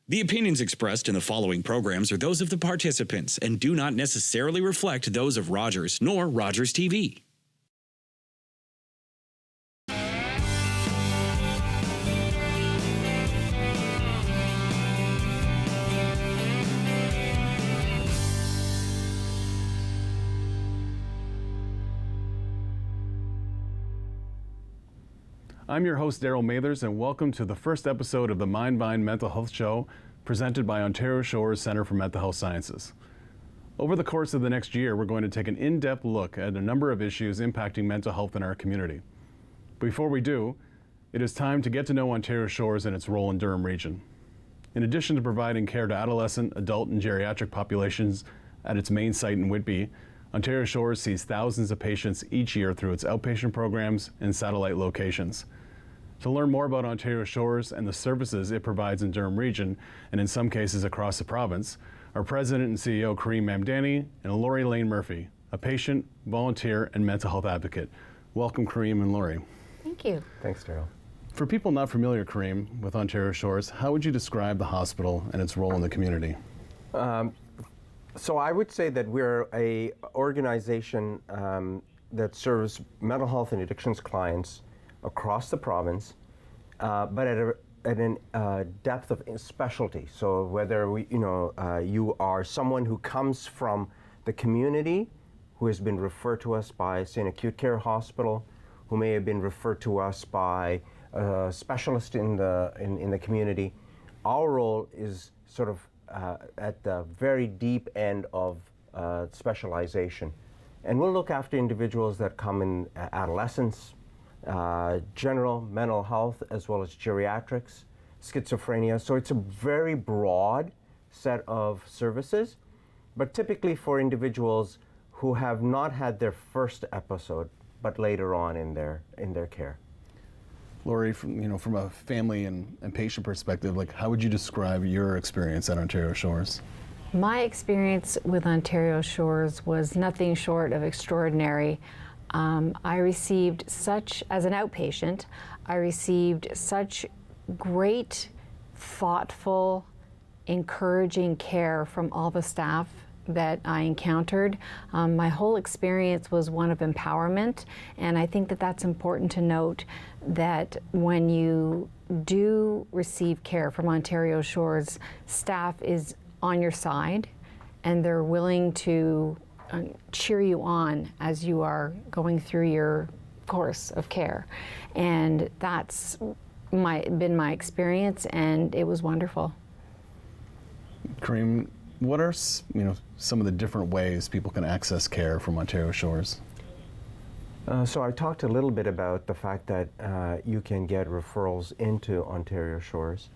The opinions expressed in the following programs are those of the participants and do not necessarily reflect those of Rogers nor Rogers TV. I'm your host, Darryl Mathers, and welcome to the first episode of the Mamdani Mental Health Show, presented by Ontario Shores Centre for Mental Health Sciences. Over the course of the next year, we're going to take an in-depth look at a number of issues impacting mental health in our community. Before we do, it is time to get to know Ontario Shores and its role in Durham Region. In addition to providing care to adolescent, adult, and geriatric populations at its main site in Whitby, Ontario Shores sees thousands of patients each year through its outpatient programs and satellite locations. To learn more about Ontario Shores and the services it provides in Durham Region, and in some cases across the province, our President and CEO Karim Mamdani and Lori Lane Murphy, a patient, volunteer, and mental health advocate. Welcome, Karim and Lori. Thank you. Thanks, Darryl. For people not familiar, Karim, with Ontario Shores, how would you describe the hospital and its role in the community? So I would say that we're a organization that serves mental health and addictions clients across the province, but at a depth of specialty. So whether you are someone who comes from the community, who has been referred to us by, say, an acute care hospital, who may have been referred to us by a specialist in the community, our role is sort of at the very deep end of specialization. And we'll look after individuals that come in adolescence, general mental health, as well as geriatrics, schizophrenia. So it's a very broad set of services, but typically for individuals who have not had their first episode, but later on in their care. Lori, from a family and patient perspective, how would you describe your experience at Ontario Shores? My experience with Ontario Shores was nothing short of extraordinary. I received as an outpatient, I received such great, thoughtful, encouraging care from all the staff that I encountered. My whole experience was one of empowerment, and I think that that's important to note, that when you do receive care from Ontario Shores, staff is on your side and they're willing to cheer you on as you are going through your course of care. And that's been my experience, and it was wonderful. Karim, what are some of the different ways people can access care from Ontario Shores? So I talked a little bit about the fact that you can get referrals into Ontario Shores.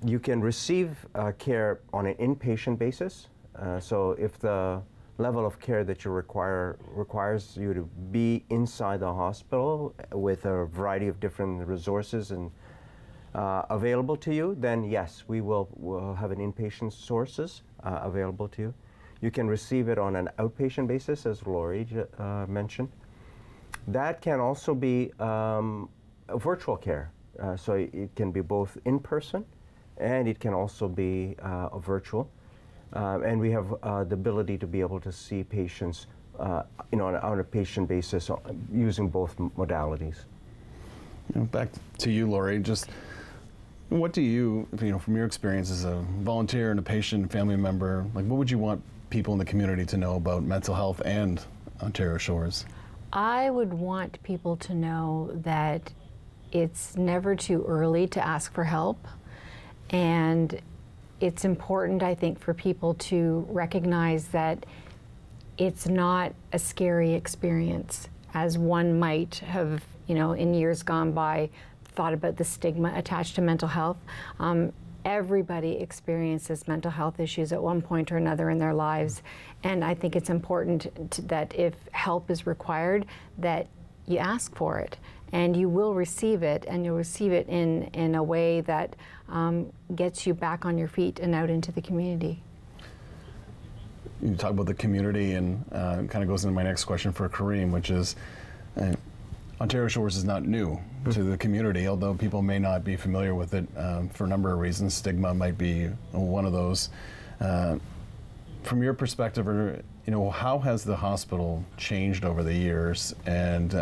You can receive care on an inpatient basis. So if the level of care that you requires you to be inside the hospital with a variety of different resources and available to you, then yes, we'll have an inpatient sources available to you. You can receive it on an outpatient basis, as Lori mentioned. That can also be a virtual care. So it can be both in person and it can also be a virtual. And we have the ability to be able to see patients on a patient basis using both modalities. Back to you, Lori. Just what do you, from your experience as a volunteer and a patient and family member, what would you want people in the community to know about mental health and Ontario Shores? I would want people to know that it's never too early to ask for help, and it's important, I think, for people to recognize that it's not a scary experience, as one might have, in years gone by, thought about the stigma attached to mental health. Everybody experiences mental health issues at one point or another in their lives, and I think it's important that if help is required, that you ask for it, and you will receive it, and you'll receive it in a way that gets you back on your feet and out into the community. You talk about the community, and kind of goes into my next question for Karim, which is, Ontario Shores is not new to the community, although people may not be familiar with it for a number of reasons. Stigma might be one of those. From your perspective, how has the hospital changed over the years, and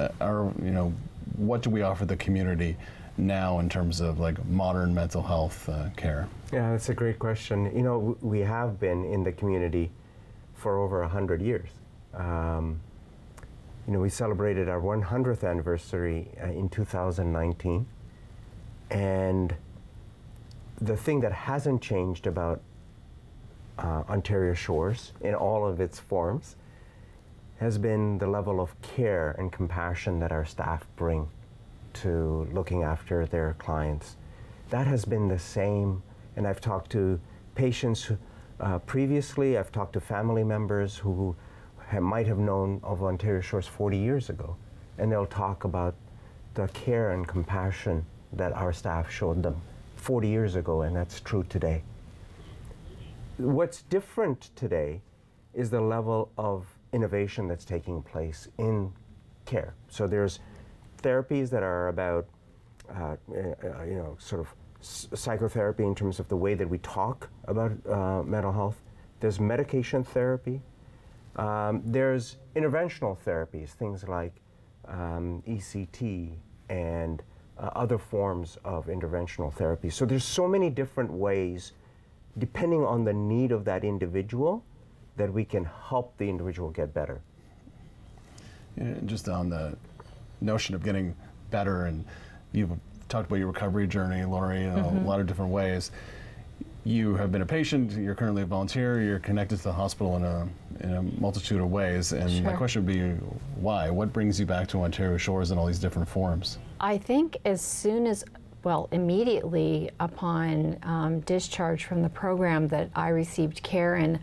what do we offer the community now in terms of like modern mental health care? Yeah, that's a great question. We have been in the community for over 100 years. We celebrated our 100th anniversary in 2019, and the thing that hasn't changed about Ontario Shores in all of its forms has been the level of care and compassion that our staff bring to looking after their clients. That has been the same, and I've talked to patients previously, I've talked to family members who might have known of Ontario Shores 40 years ago, and they'll talk about the care and compassion that our staff showed them 40 years ago, and that's true today. What's different today is the level of innovation that's taking place in care. So there's therapies that are about, sort of psychotherapy in terms of the way that we talk about mental health. There's medication therapy. There's interventional therapies, things like ECT and other forms of interventional therapy. So there's so many different ways, depending on the need of that individual, that we can help the individual get better. Just on the notion of getting better, and you've talked about your recovery journey, Laurie, a lot of different ways. You have been a patient, you're currently a volunteer, you're connected to the hospital in a multitude of ways, and my question would be, why? What brings you back to Ontario Shores in all these different forms? I think immediately upon discharge from the program that I received care, and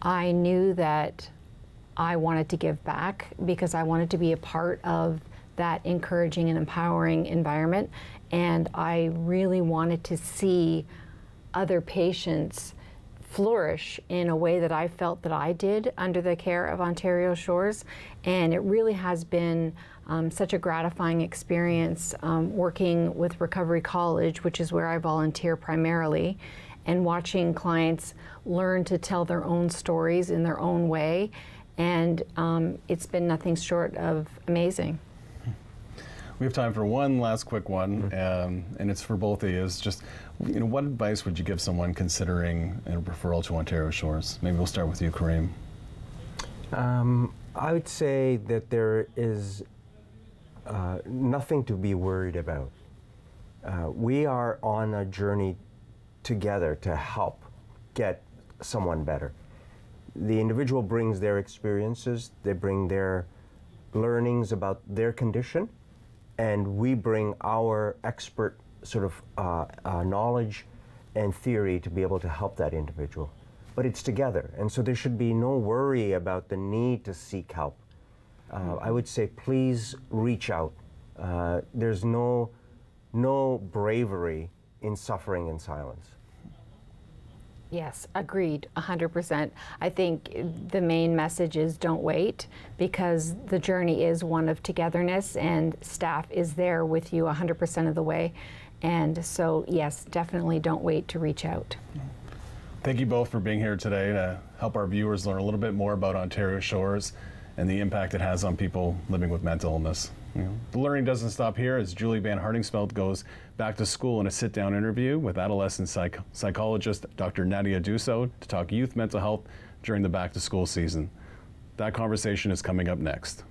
I knew that I wanted to give back because I wanted to be a part of that encouraging and empowering environment, and I really wanted to see other patients flourish in a way that I felt that I did under the care of Ontario Shores. And it really has been such a gratifying experience working with Recovery College, which is where I volunteer primarily, and watching clients learn to tell their own stories in their own way. And it's been nothing short of amazing. We have time for one last quick one, and it's for both of you. It's just, what advice would you give someone considering a referral to Ontario Shores? Maybe we'll start with you, Karim. I would say that there is nothing to be worried about. We are on a journey together to help get someone better. The individual brings their experiences, they bring their learnings about their condition, and we bring our expert sort of knowledge and theory to be able to help that individual. But it's together, and so there should be no worry about the need to seek help. I would say please reach out. There's no bravery in suffering in silence. Yes, agreed, 100%. I think the main message is don't wait, because the journey is one of togetherness, and staff is there with you 100% of the way. And so, yes, definitely don't wait to reach out. Thank you both for being here today to help our viewers learn a little bit more about Ontario Shores and the impact it has on people living with mental illness. The learning doesn't stop here as Julie VanHartingsveldt goes back to school in a sit-down interview with adolescent psychologist Dr. Nadia D'Iuso to talk youth mental health during the back-to-school season. That conversation is coming up next.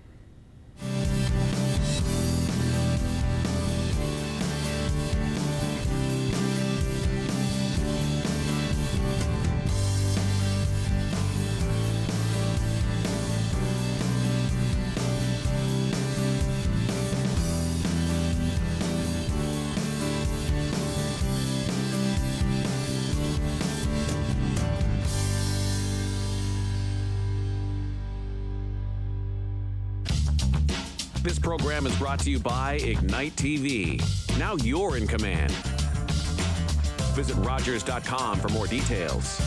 This program is brought to you by Ignite TV. Now you're in command. Visit Rogers.com for more details.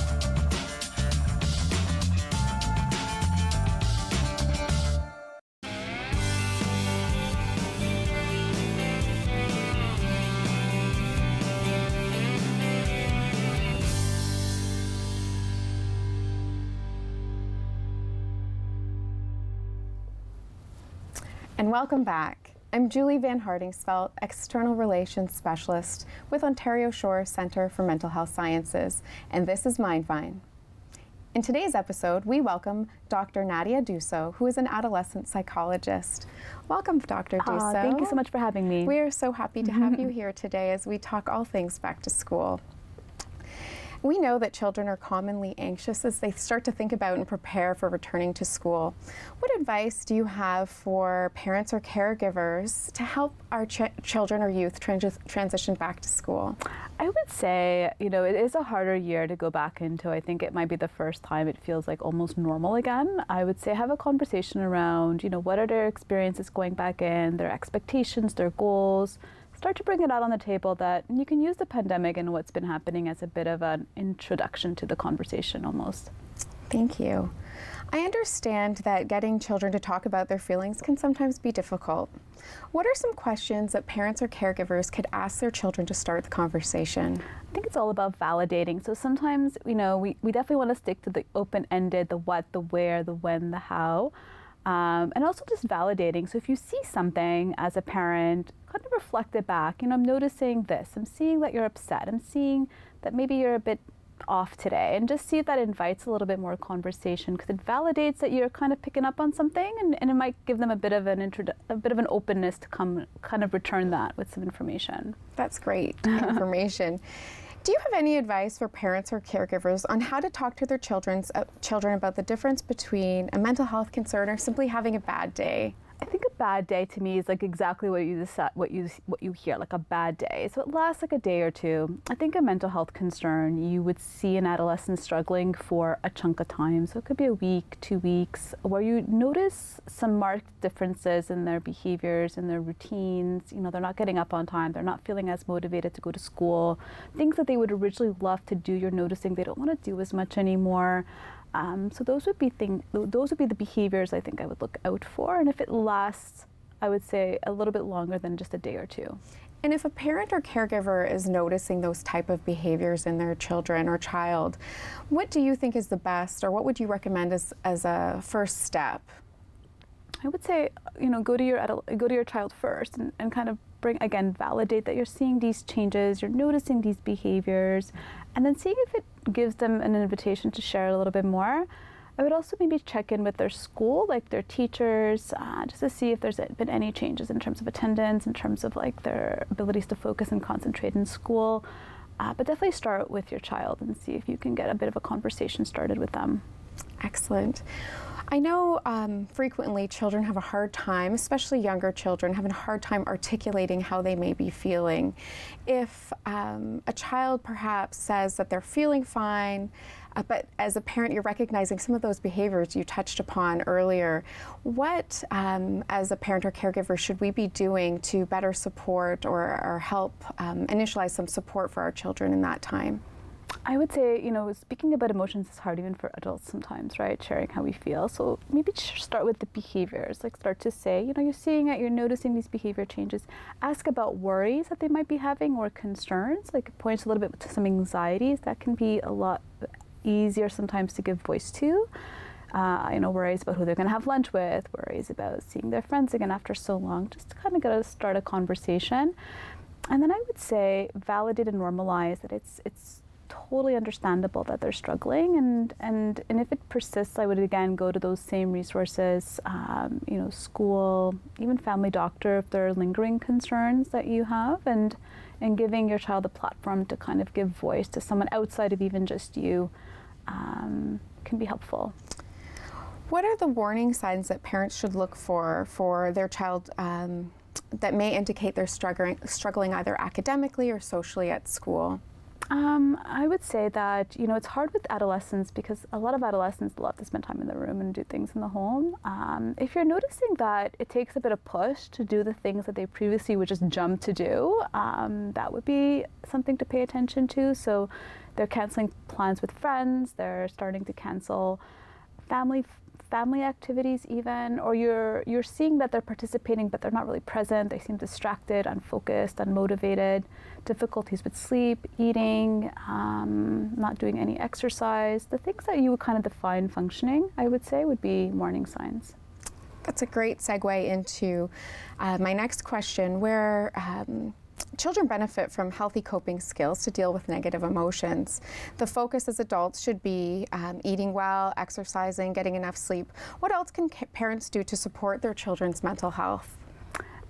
and welcome back. I'm Julie VanHartingsveldt, External Relations Specialist with Ontario Shores Centre for Mental Health Sciences, and this is MindVine. In today's episode, we welcome Dr. Nadia D'Iuso, who is an adolescent psychologist. Welcome, Dr. D'Iuso. Thank you so much for having me. We are so happy to have you here today as we talk all things back to school. We know that children are commonly anxious as they start to think about and prepare for returning to school. What advice do you have for parents or caregivers to help our children or youth transition back to school? I would say, it is a harder year to go back into. I think it might be the first time it feels like almost normal again. I would say have a conversation around, what are their experiences going back in, their expectations, their goals. Start to bring it out on the table that you can use the pandemic and what's been happening as a bit of an introduction to the conversation almost. Thank you. I understand that getting children to talk about their feelings can sometimes be difficult. What are some questions that parents or caregivers could ask their children to start the conversation? I think it's all about validating. So sometimes, we definitely want to stick to the open-ended, the what, the where, the when, the how. And also just validating. So if you see something as a parent, kind of reflect it back. I'm noticing this. I'm seeing that you're upset. I'm seeing that maybe you're a bit off today. And just see if that invites a little bit more conversation, because it validates that you're kind of picking up on something, and it might give them a bit of an openness to kind of return that with some information. That's great information. Do you have any advice for parents or caregivers on how to talk to their children about the difference between a mental health concern or simply having a bad day? I think a bad day to me is like exactly what you hear, like a bad day. So it lasts like a day or two. I think a mental health concern, you would see an adolescent struggling for a chunk of time. So it could be a week, 2 weeks, where you notice some marked differences in their behaviors, in their routines. They're not getting up on time. They're not feeling as motivated to go to school. Things that they would originally love to do, you're noticing they don't want to do as much anymore. So those would be the behaviors I think I would look out for. And if it lasts, I would say a little bit longer than just a day or two. And if a parent or caregiver is noticing those type of behaviors in their children or child, what do you think is the best, or what would you recommend as a first step? I would say, go to your child first and kind of validate that you're seeing these changes, you're noticing these behaviors, and then seeing if it gives them an invitation to share a little bit more. I would also maybe check in with their school, like their teachers, just to see if there's been any changes in terms of attendance, in terms of like their abilities to focus and concentrate in school. But definitely start with your child and see if you can get a bit of a conversation started with them. Excellent. I know frequently children have a hard time, especially younger children, having a hard time articulating how they may be feeling. If a child perhaps says that they're feeling fine, but as a parent you're recognizing some of those behaviors you touched upon earlier, what as a parent or caregiver should we be doing to better support or help initialize some support for our children in that time? I would say, speaking about emotions is hard even for adults sometimes, right? Sharing how we feel. So maybe start with the behaviors. Like start to say, you're seeing it, you're noticing these behavior changes. Ask about worries that they might be having or concerns. Like it points a little bit to some anxieties that can be a lot easier sometimes to give voice to. Worries about who they're going to have lunch with, worries about seeing their friends again after so long. Just to kind of get to start a conversation. And then I would say validate and normalize that it's totally understandable that they're struggling, and if it persists, I would again go to those same resources, school, even family doctor if there are lingering concerns that you have, and giving your child a platform to kind of give voice to someone outside of even just you can be helpful. What are the warning signs that parents should look for their child that may indicate they're struggling either academically or socially at school? I would say that, it's hard with adolescents because a lot of adolescents love to spend time in the room and do things in the home. If you're noticing that it takes a bit of push to do the things that they previously would just jump to do, that would be something to pay attention to. So they're canceling plans with friends, they're starting to cancel family activities even, or you're seeing that they're participating but they're not really present. They seem distracted, unfocused, unmotivated, difficulties with sleep, eating, not doing any exercise. The things that you would kind of define functioning, I would say, would be warning signs. That's a great segue into my next question, where children benefit from healthy coping skills to deal with negative emotions. The focus as adults should be eating well, exercising, getting enough sleep. What else can parents do to support their children's mental health?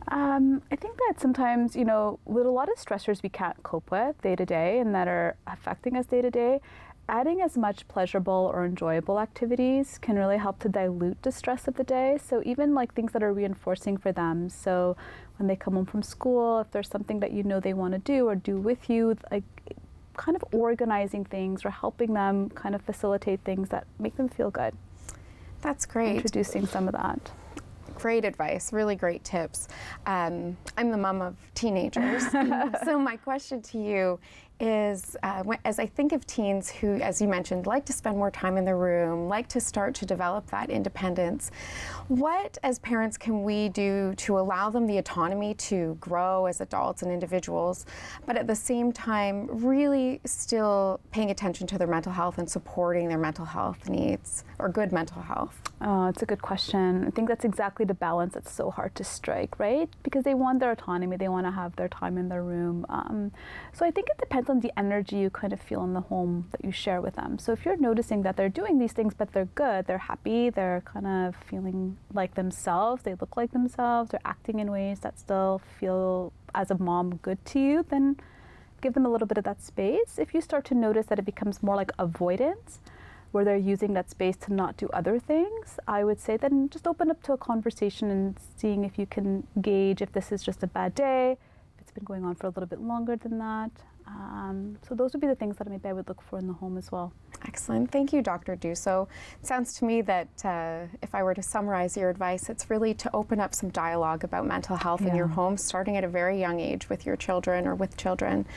I think that sometimes, with a lot of stressors we can't cope with day to day and that are affecting us day to day, adding as much pleasurable or enjoyable activities can really help to dilute the stress of the day. So even like things that are reinforcing for them. So when they come home from school, if there's something that they want to do or do with you, like kind of organizing things or helping them kind of facilitate things that make them feel good. That's great. Introducing some of that. Great advice, really great tips. I'm the mom of teenagers, so my question to you is, as I think of teens who, as you mentioned, like to spend more time in the room, like to start to develop that independence, what as parents can we do to allow them the autonomy to grow as adults and individuals, but at the same time really still paying attention to their mental health and supporting their mental health needs, or good mental health? Oh, it's a good question. I think that's exactly the balance that's so hard to strike, right? Because they want their autonomy, they want to have their time in their room. So I think it depends on the energy you kind of feel in the home that you share with them. So if you're noticing that they're doing these things, but they're good, they're happy, they're kind of feeling like themselves, they look like themselves, they're acting in ways that still feel, as a mom, good to you, then give them a little bit of that space. If you start to notice that it becomes more like avoidance, where they're using that space to not do other things, I would say then just open up to a conversation and seeing if you can gauge if this is just a bad day, if it's been going on for a little bit longer than that. So those would be the things that maybe I would look for in the home as well. Excellent. Thank you, Dr. D'Iuso. It sounds to me that if I were to summarize your advice, it's really to open up some dialogue about mental health in your home, starting at a very young age with your children or with children.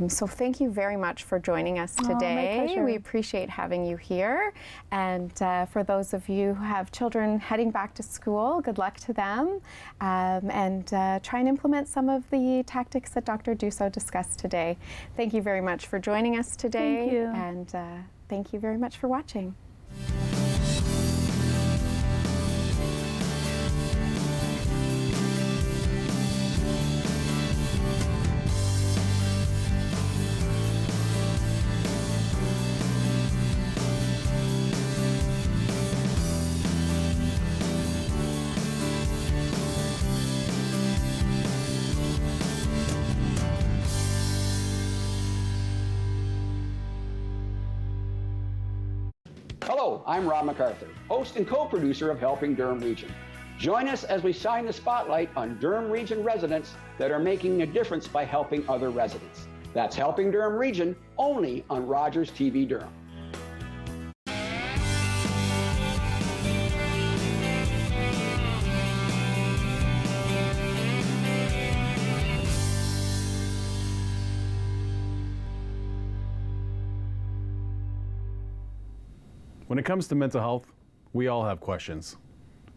So thank you very much for joining us today. My pleasure. We appreciate having you here. And for those of you who have children heading back to school, good luck to them. And try and implement some of the tactics that Dr. D'Iuso discussed today. Thank you very much for joining us today. Thank you. And thank you very much for watching. Hello, I'm Rob MacArthur, host and co-producer of Helping Durham Region. Join us as we shine the spotlight on Durham Region residents that are making a difference by helping other residents. That's Helping Durham Region, only on Rogers TV Durham. When it comes to mental health, we all have questions.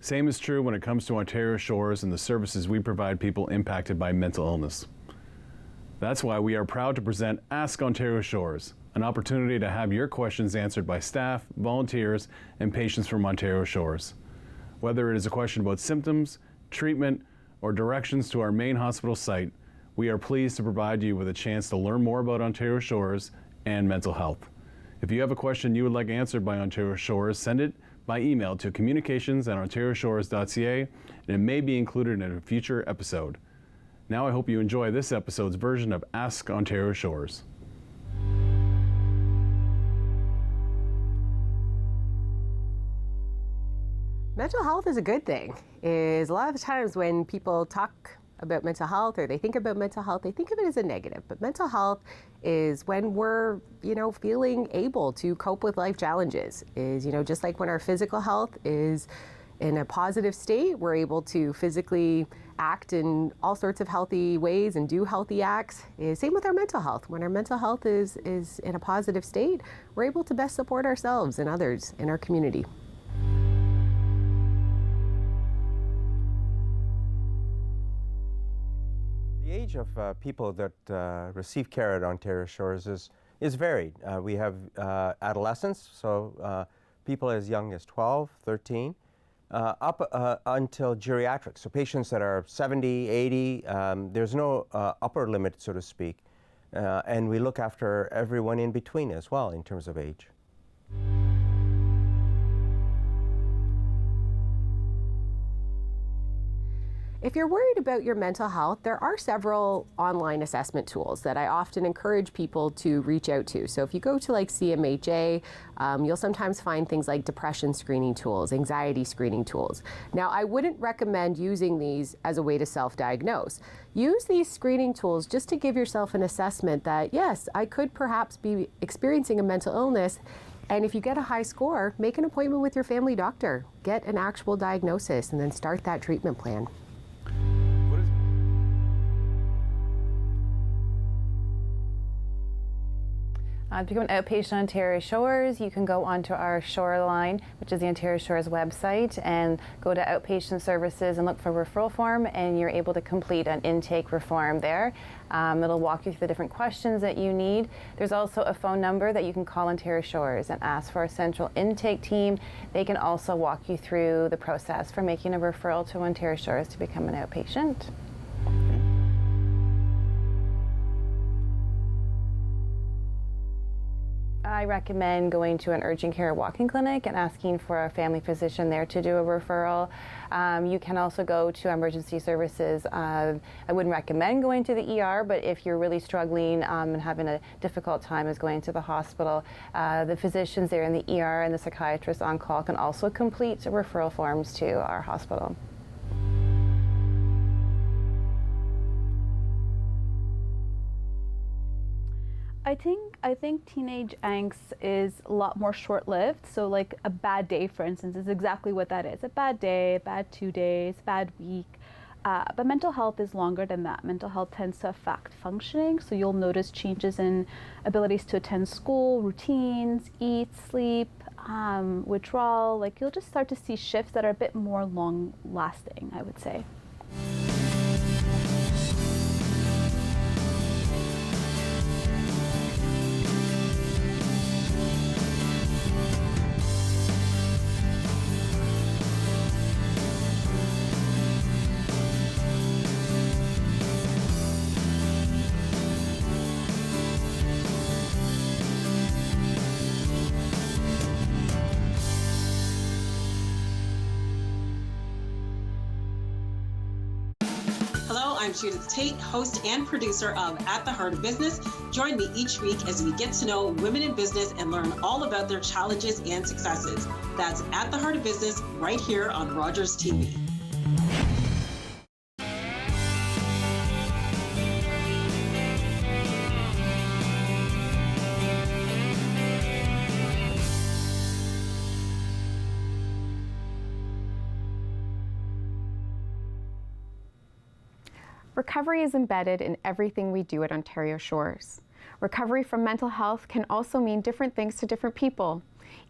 Same is true when it comes to Ontario Shores and the services we provide people impacted by mental illness. That's why we are proud to present Ask Ontario Shores, an opportunity to have your questions answered by staff, volunteers, and patients from Ontario Shores. Whether it is a question about symptoms, treatment, or directions to our main hospital site, we are pleased to provide you with a chance to learn more about Ontario Shores and mental health. If you have a question you would like answered by Ontario Shores, send it by email to communications@ontarioshores.ca, and it may be included in a future episode. Now I hope you enjoy this episode's version of Ask Ontario Shores. Mental health is a good thing. A lot of the times when people talk about mental health or they think about mental health, they think of it as a negative. But mental health is when we're, feeling able to cope with life challenges. Is, just like when our physical health is in a positive state, we're able to physically act in all sorts of healthy ways and do healthy acts. Same with our mental health. When our mental health is in a positive state, we're able to best support ourselves and others in our community. The age of people that receive care at Ontario Shores is varied. We have adolescents, so people as young as 12, 13. up until geriatrics. So patients that are 70, 80, there's no upper limit, so to speak. And we look after everyone in between as well in terms of age. If you're worried about your mental health, there are several online assessment tools that I often encourage people to reach out to. So if you go to like CMHA, you'll sometimes find things like depression screening tools, anxiety screening tools. Now, I wouldn't recommend using these as a way to self-diagnose. Use these screening tools just to give yourself an assessment that, yes, I could perhaps be experiencing a mental illness. And if you get a high score, make an appointment with your family doctor, get an actual diagnosis, and then start that treatment plan. To become an outpatient on Ontario Shores, you can go onto our Shoreline, which is the Ontario Shores website, and go to outpatient services and look for referral form, and you're able to complete an intake reform there. It'll walk you through the different questions that you need. There's also a phone number that you can call Ontario Shores and ask for a central intake team. They can also walk you through the process for making a referral to Ontario Shores to become an outpatient. I recommend going to an urgent care walk-in clinic and asking for a family physician there to do a referral. You can also go to emergency services. I wouldn't recommend going to the ER, but if you're really struggling and having a difficult time is going to the hospital, the physicians there in the ER and the psychiatrist on call can also complete referral forms to our hospital. I think teenage angst is a lot more short-lived. So like a bad day, for instance, is exactly what that is. A bad day, a bad 2 days, bad week. But mental health is longer than that. Mental health tends to affect functioning. So you'll notice changes in abilities to attend school, routines, eat, sleep, withdrawal. Like you'll just start to see shifts that are a bit more long-lasting, I would say. I'm Judith Tate, host and producer of At the Heart of Business. Join me each week as we get to know women in business and learn all about their challenges and successes. That's At the Heart of Business right here on Rogers TV. Recovery is embedded in everything we do at Ontario Shores. Recovery from mental health can also mean different things to different people.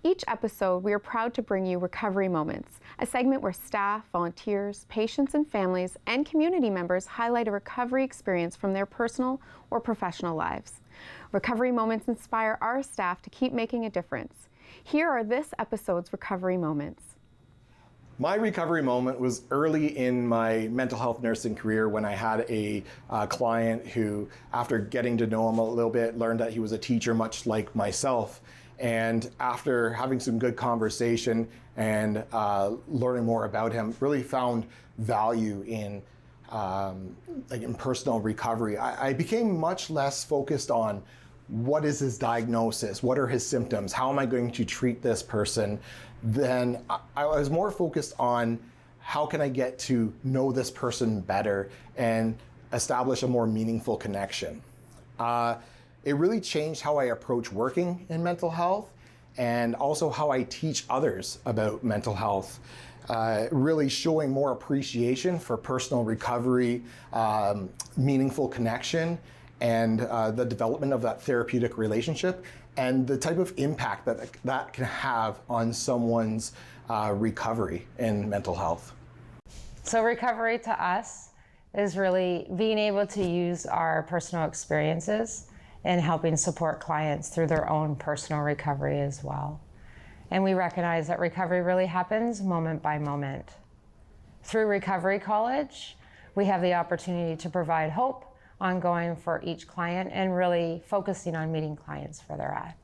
Each episode, we are proud to bring you Recovery Moments, a segment where staff, volunteers, patients and families, and community members highlight a recovery experience from their personal or professional lives. Recovery Moments inspire our staff to keep making a difference. Here are this episode's Recovery Moments. My recovery moment was early in my mental health nursing career when I had a client who, after getting to know him a little bit, learned that he was a teacher much like myself. And after having some good conversation and learning more about him, really found value in personal recovery. I became much less focused on what is his diagnosis, what are his symptoms, how am I going to treat this person. Then I was more focused on how can I get to know this person better and establish a more meaningful connection. It really changed how I approach working in mental health and also how I teach others about mental health. Really showing more appreciation for personal recovery, meaningful connection, and the development of that therapeutic relationship, and the type of impact that can have on someone's recovery in mental health. So recovery to us is really being able to use our personal experiences and helping support clients through their own personal recovery as well. And we recognize that recovery really happens moment by moment. Through Recovery College, we have the opportunity to provide hope ongoing for each client and really focusing on meeting clients where they're at.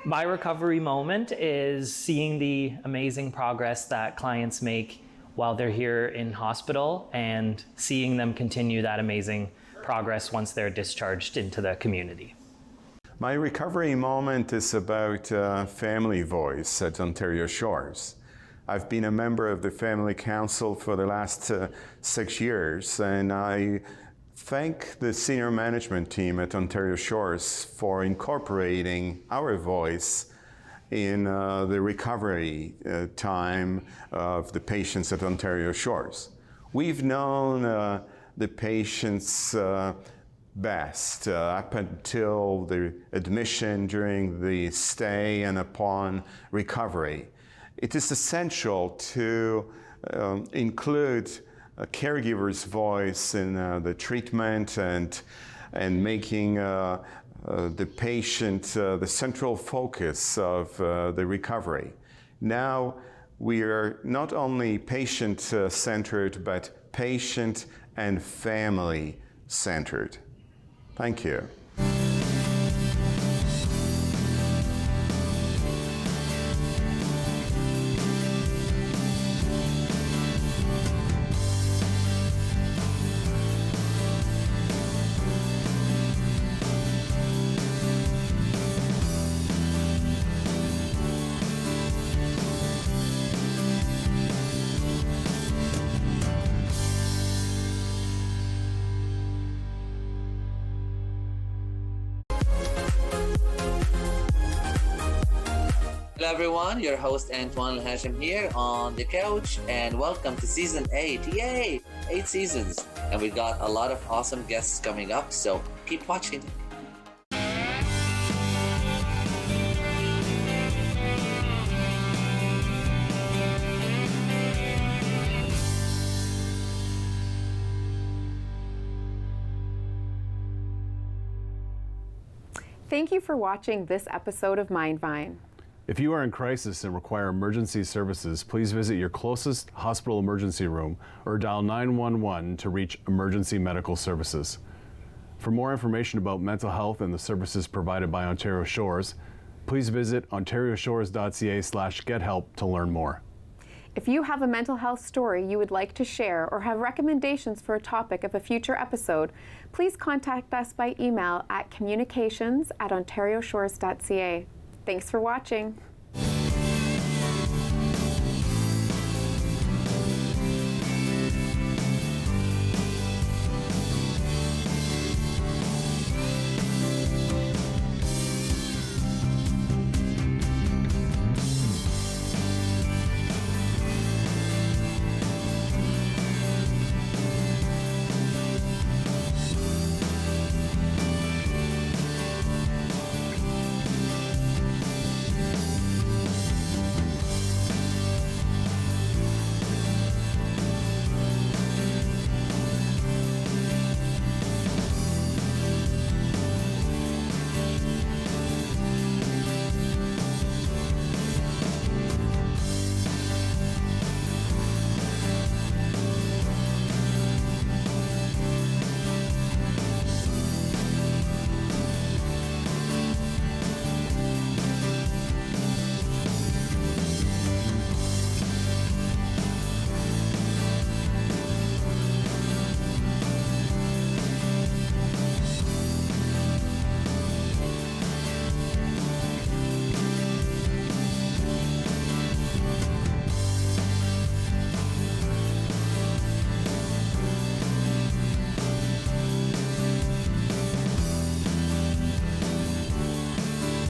My recovery moment is seeing the amazing progress that clients make while they're here in hospital and seeing them continue that amazing progress once they're discharged into the community. My recovery moment is about Family Voice at Ontario Shores. I've been a member of the Family Council for the last 6 years, and I thank the senior management team at Ontario Shores for incorporating our voice in the recovery time of the patients at Ontario Shores. We've known the patients best up until the admission, during the stay, and upon recovery. It is essential to include a caregiver's voice in the treatment and making the patient the central focus of the recovery. Now we are not only patient-centered, but patient and family-centered. Thank you. Hello everyone, your host Antoine Hashim here on the couch, and welcome to season 8. Yay! 8 seasons, and we got a lot of awesome guests coming up, so keep watching. Thank you for watching this episode of MindVine. If you are in crisis and require emergency services, please visit your closest hospital emergency room or dial 911 to reach emergency medical services. For more information about mental health and the services provided by Ontario Shores, please visit ontarioshores.ca/gethelp to learn more. If you have a mental health story you would like to share or have recommendations for a topic of a future episode, please contact us by email at communications@ontarioshores.ca. Thanks for watching.